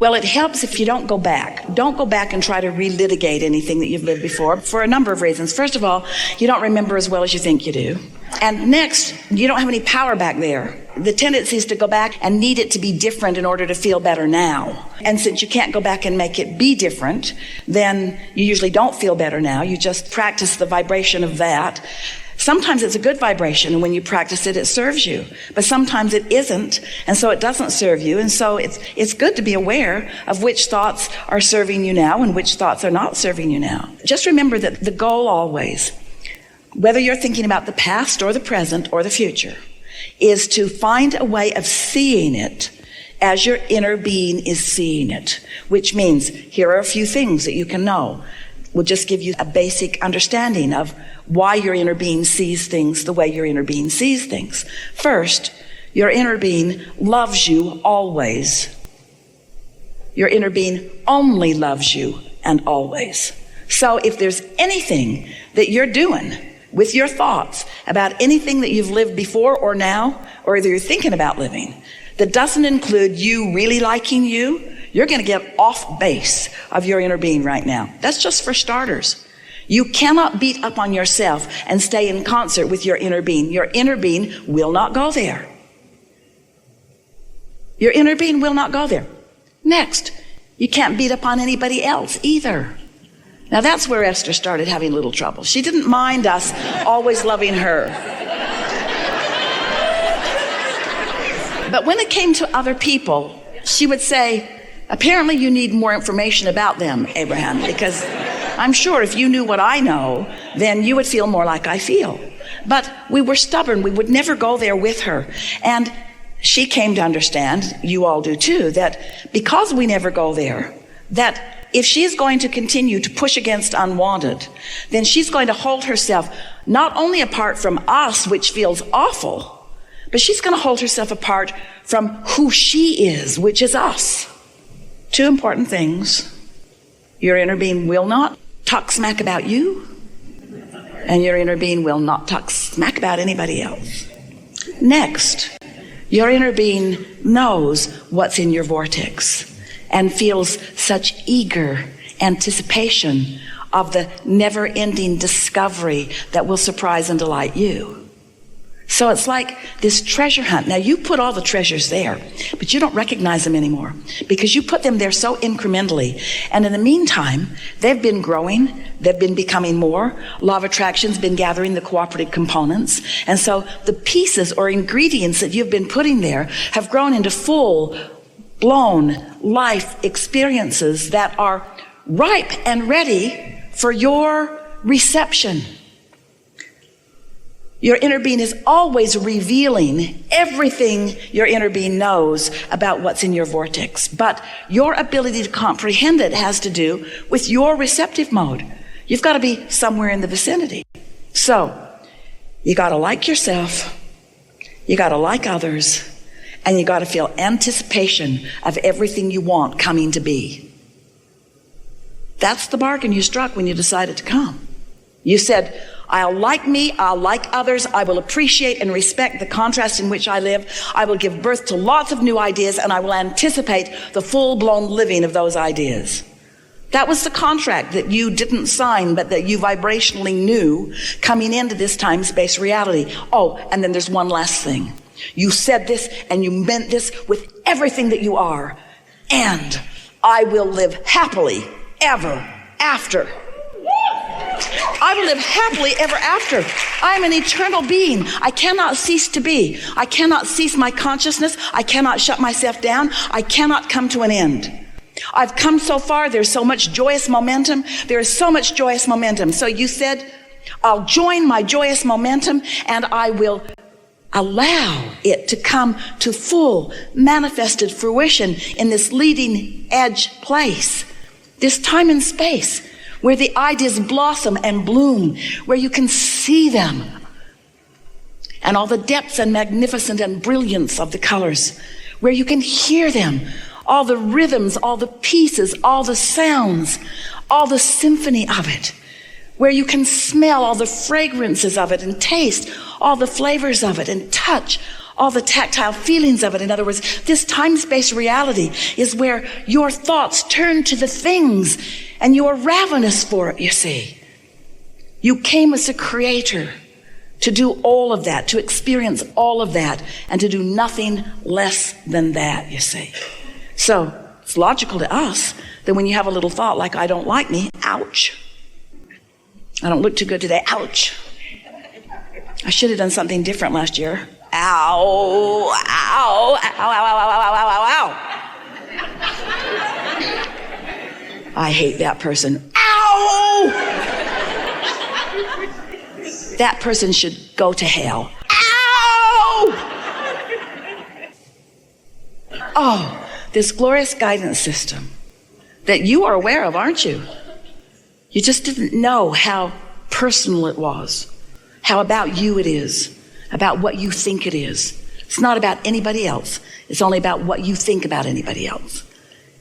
Well, it helps if you don't go back. Don't go back and try to relitigate anything that you've lived before for a number of reasons. First of all, you don't remember as well as you think you do. And next, you don't have any power back there. The tendency is to go back and need it to be different in order to feel better now. And since you can't go back and make it be different, then you usually don't feel better now. You just practice the vibration of that. Sometimes it's a good vibration, and when you practice it, it serves you. But sometimes it isn't, and so it doesn't serve you. And so it's good to be aware of which thoughts are serving you now and which thoughts are not serving you now. Just remember that the goal always, whether you're thinking about the past or the present or the future, is to find a way of seeing it as your inner being is seeing it, which means here are a few things that you can know. We'll just give you a basic understanding of why your inner being sees things the way your inner being sees things. First, your inner being loves you always. Your inner being only loves you and always. So if there's anything that you're doing with your thoughts about anything that you've lived before or now, or either you're thinking about living, that doesn't include you really liking you, you're going to get off base of your inner being right now. That's just for starters. You cannot beat up on yourself and stay in concert with your inner being. Your inner being will not go there. Your inner being will not go there. Next, you can't beat up on anybody else either. Now that's where Esther started having a little trouble. She didn't mind us always loving her. But when it came to other people, she would say, apparently you need more information about them, Abraham, because I'm sure if you knew what I know, then you would feel more like I feel. But we were stubborn. We would never go there with her. And she came to understand, you all do too, that because we never go there, that if she's going to continue to push against unwanted, then she's going to hold herself not only apart from us, which feels awful, but she's going to hold herself apart from who she is, which is us. Two important things. Your inner being will not talk smack about you, and your inner being will not talk smack about anybody else. Next, your inner being knows what's in your vortex and feels such eager anticipation of the never-ending discovery that will surprise and delight you. So it's like this treasure hunt. Now you put all the treasures there, but you don't recognize them anymore because you put them there so incrementally. And in the meantime, they've been growing. They've been becoming more. Law of Attraction's been gathering the cooperative components. And so the pieces or ingredients that you've been putting there have grown into full-blown life experiences that are ripe and ready for your reception. Your inner being is always revealing everything your inner being knows about what's in your vortex. But your ability to comprehend it has to do with your receptive mode. You've got to be somewhere in the vicinity. So, you got to like yourself, you got to like others, and you got to feel anticipation of everything you want coming to be. That's the bargain you struck when you decided to come. You said, I'll like me, I'll like others, I will appreciate and respect the contrast in which I live, I will give birth to lots of new ideas, and I will anticipate the full-blown living of those ideas. That was the contract that you didn't sign, but that you vibrationally knew coming into this time-space reality. Oh, and then there's one last thing. You said this and you meant this with everything that you are. And I will live happily ever after. I will live happily ever after. I am an eternal being. I cannot cease to be. I cannot cease my consciousness. I cannot shut myself down. I cannot come to an end. I've come so far. There's so much joyous momentum. There is so much joyous momentum. So you said, I'll join my joyous momentum and I will allow it to come to full manifested fruition in this leading edge place, this time and space where the ideas blossom and bloom, where you can see them and all the depths and magnificence and brilliance of the colors, where you can hear them, all the rhythms, all the pieces, all the sounds, all the symphony of it, where you can smell all the fragrances of it and taste all the flavors of it and touch all the tactile feelings of it. In other words, this time-space reality is where your thoughts turn to the things and you are ravenous for it, you see. You came as a creator to do all of that, to experience all of that, and to do nothing less than that, you see. So it's logical to us that when you have a little thought like, I don't like me, ouch. I don't look too good today, ouch. I should have done something different last year. Ow, ow, ow, ow, ow, ow, ow, ow, ow. I hate that person. Ow! That person should go to hell. Ow! Oh, this glorious guidance system that you are aware of, aren't you? You just didn't know how personal it was, how about you it is, about what you think it is. It's not about anybody else. It's only about what you think about anybody else.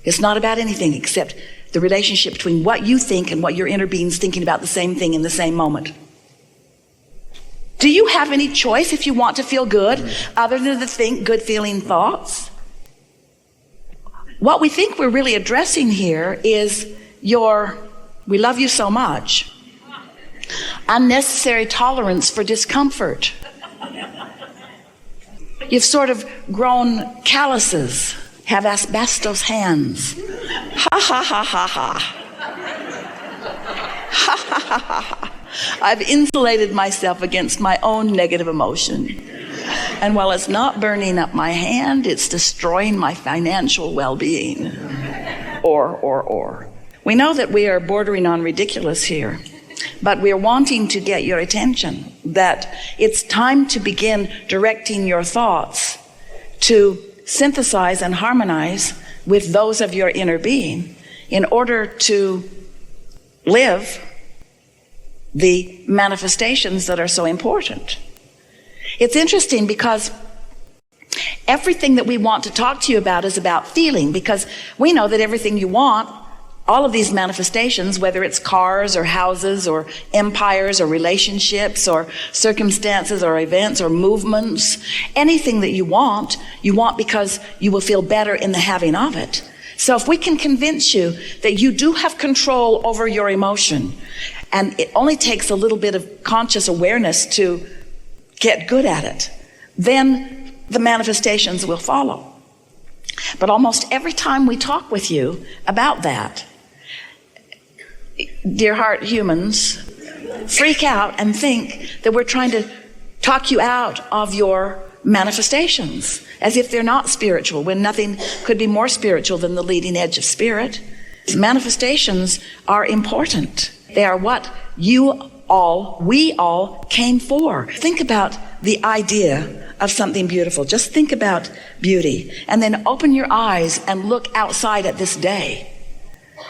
It's not about anything except the relationship between what you think and what your inner being's thinking about the same thing in the same moment. Do you have any choice if you want to feel good other than to think good feeling thoughts? What we think we're really addressing here is your, we love you so much, unnecessary tolerance for discomfort. You've sort of grown calluses, have asbestos hands. Ha ha ha ha ha. Ha ha ha ha ha. I've insulated myself against my own negative emotion. And while it's not burning up my hand, it's destroying my financial well-being. Or. We know that we are bordering on ridiculous here, but we're wanting to get your attention that it's time to begin directing your thoughts to synthesize and harmonize with those of your inner being in order to live the manifestations that are so important. It's interesting because everything that we want to talk to you about is about feeling, because we know that everything you want, all of these manifestations, whether it's cars or houses or empires or relationships or circumstances or events or movements, anything that you want because you will feel better in the having of it. So if we can convince you that you do have control over your emotion, and it only takes a little bit of conscious awareness to get good at it, then the manifestations will follow. But almost every time we talk with you about that, dear heart humans freak out and think that we're trying to talk you out of your manifestations, as if they're not spiritual, when nothing could be more spiritual than the leading edge of spirit. Manifestations are important. They are what we all came for. Think about the idea of something beautiful. Just think about beauty, and then open your eyes and look outside at this day.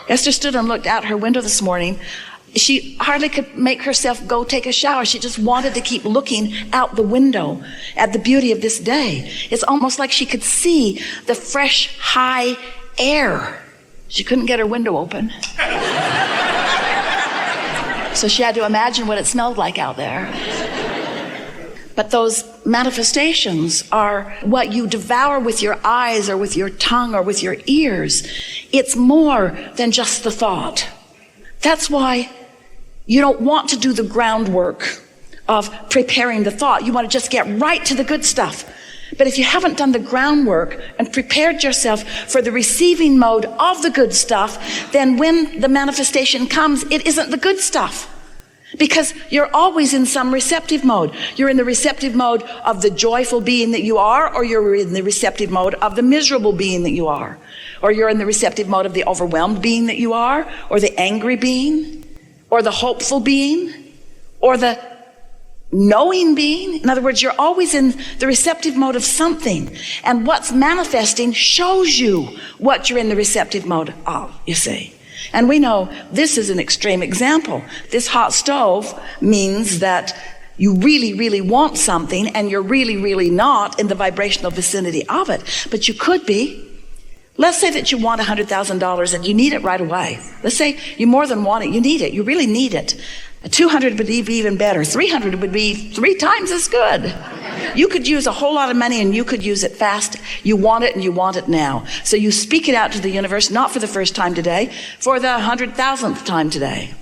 Esther stood and looked out her window this morning. She hardly could make herself go take a shower. She just wanted to keep looking out the window at the beauty of this day. It's almost like she could see the fresh, high air. She couldn't get her window open. So she had to imagine what it smelled like out there. But those manifestations are what you devour with your eyes or with your tongue or with your ears. It's more than just the thought. That's why you don't want to do the groundwork of preparing the thought. You want to just get right to the good stuff. But if you haven't done the groundwork and prepared yourself for the receiving mode of the good stuff, then when the manifestation comes, it isn't the good stuff. Because you're always in some receptive mode. You're in the receptive mode of the joyful being that you are, or you're in the receptive mode of the miserable being that you are. Or you're in the receptive mode of the overwhelmed being that you are, or the angry being, or the hopeful being, or the knowing being. In other words, you're always in the receptive mode of something. And what's manifesting shows you what you're in the receptive mode of, you see. And we know this is an extreme example. This hot stove means that you really, really want something, and you're really, really not in the vibrational vicinity of it. But you could be. Let's say that you want $100,000 and you need it right away. Let's say you more than want it, you need it. You really need it. 200 would be even better. 300 would be 3 times as good. You could use a whole lot of money and you could use it fast. You want it and you want it now. So you speak it out to the universe, not for the first time today, for the 100,000th time today.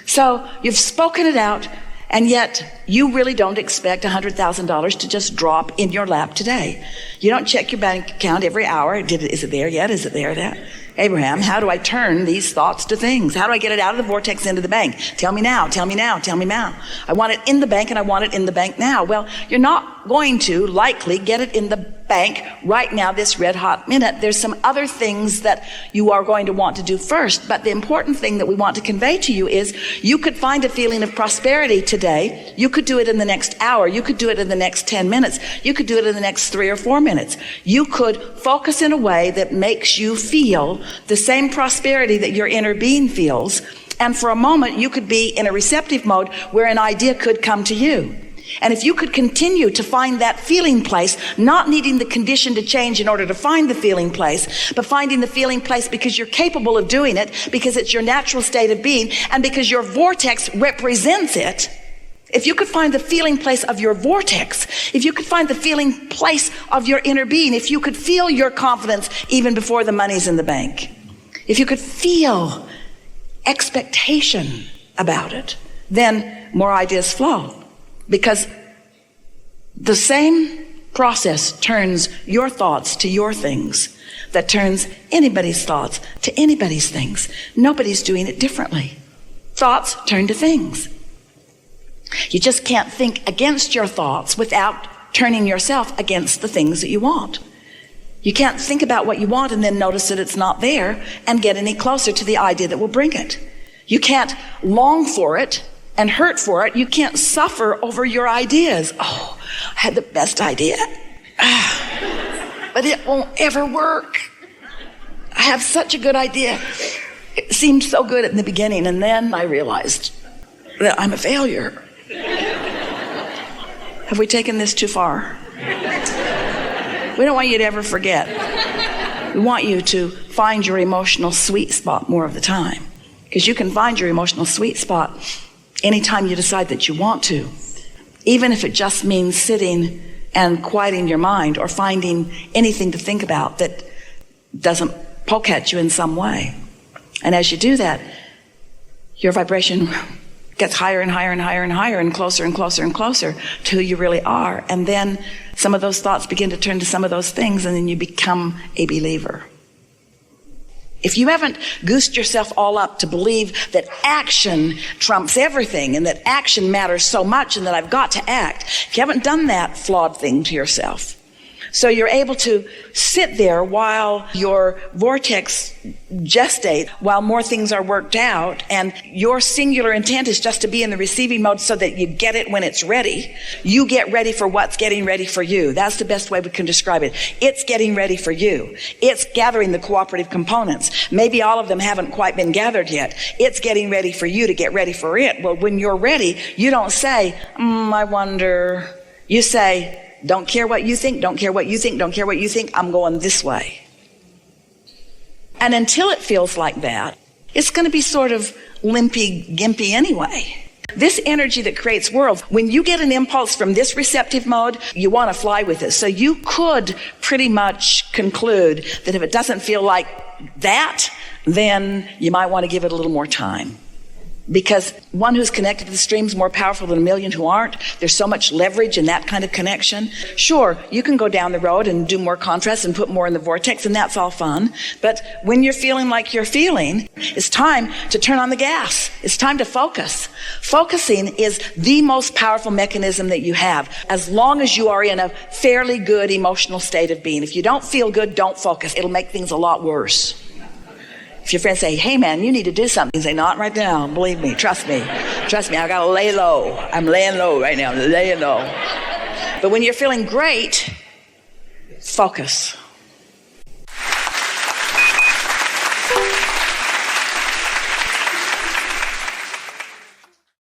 So you've spoken it out, and yet you really don't expect $100,000 to just drop in your lap today. You don't check your bank account every hour. Is it there yet? Is it there yet? Abraham, how do I turn these thoughts to things? How do I get it out of the vortex into the bank? Tell me now, tell me now, tell me now. I want it in the bank and I want it in the bank now. Well, you're not going to likely get it in the bank right now, this red hot minute. There's some other things that you are going to want to do first. But the important thing that we want to convey to you is you could find a feeling of prosperity today. You could do it in the next hour. You could do it in the next 10 minutes. You could do it in the next 3 or 4 minutes. You could focus in a way that makes you feel the same prosperity that your inner being feels. And for a moment, you could be in a receptive mode where an idea could come to you. And if you could continue to find that feeling place, not needing the condition to change in order to find the feeling place, but finding the feeling place because you're capable of doing it, because it's your natural state of being, and because your vortex represents it. If you could find the feeling place of your vortex, if you could find the feeling place of your inner being, if you could feel your confidence even before the money's in the bank, if you could feel expectation about it, then more ideas flow. Because the same process turns your thoughts to your things that turns anybody's thoughts to anybody's things. Nobody's doing it differently. Thoughts turn to things. You just can't think against your thoughts without turning yourself against the things that you want. You can't think about what you want and then notice that it's not there and get any closer to the idea that will bring it. You can't long for it and hurt for it. You can't suffer over your ideas. Oh, I had the best idea, but it won't ever work. I have such a good idea. It seemed so good in the beginning, and then I realized that I'm a failure. Have we taken this too far? We don't want you to ever forget. We want you to find your emotional sweet spot more of the time, because you can find your emotional sweet spot anytime you decide that you want to, even if it just means sitting and quieting your mind or finding anything to think about that doesn't poke at you in some way. And as you do that, your vibration gets higher and higher and higher and higher and closer and closer and closer to who you really are. And then some of those thoughts begin to turn to some of those things, and then you become a believer. If you haven't goosed yourself all up to believe that action trumps everything and that action matters so much and that I've got to act, if you haven't done that flawed thing to yourself, so you're able to sit there while your vortex gestates, while more things are worked out, and your singular intent is just to be in the receiving mode so that you get it when it's ready. You get ready for what's getting ready for you. That's the best way we can describe it. It's getting ready for you. It's gathering the cooperative components. Maybe all of them haven't quite been gathered yet. It's getting ready for you to get ready for it. Well, when you're ready, you don't say, I wonder. You say, don't care what you think, don't care what you think, don't care what you think, I'm going this way. And until it feels like that, it's going to be sort of limpy-gimpy anyway. This energy that creates worlds, when you get an impulse from this receptive mode, you want to fly with it. So you could pretty much conclude that if it doesn't feel like that, then you might want to give it a little more time. Because one who's connected to the stream is more powerful than a million who aren't. There's so much leverage in that kind of connection. Sure, you can go down the road and do more contrast and put more in the vortex, and that's all fun. But when you're feeling like you're feeling, it's time to turn on the gas. It's time to focus. Focusing is the most powerful mechanism that you have, as long as you are in a fairly good emotional state of being. If you don't feel good, don't focus. It'll make things a lot worse. If your friends say, hey man, you need to do something, say, not right now, believe me, trust me, I gotta lay low. I'm laying low right now, I'm laying low. But when you're feeling great, focus.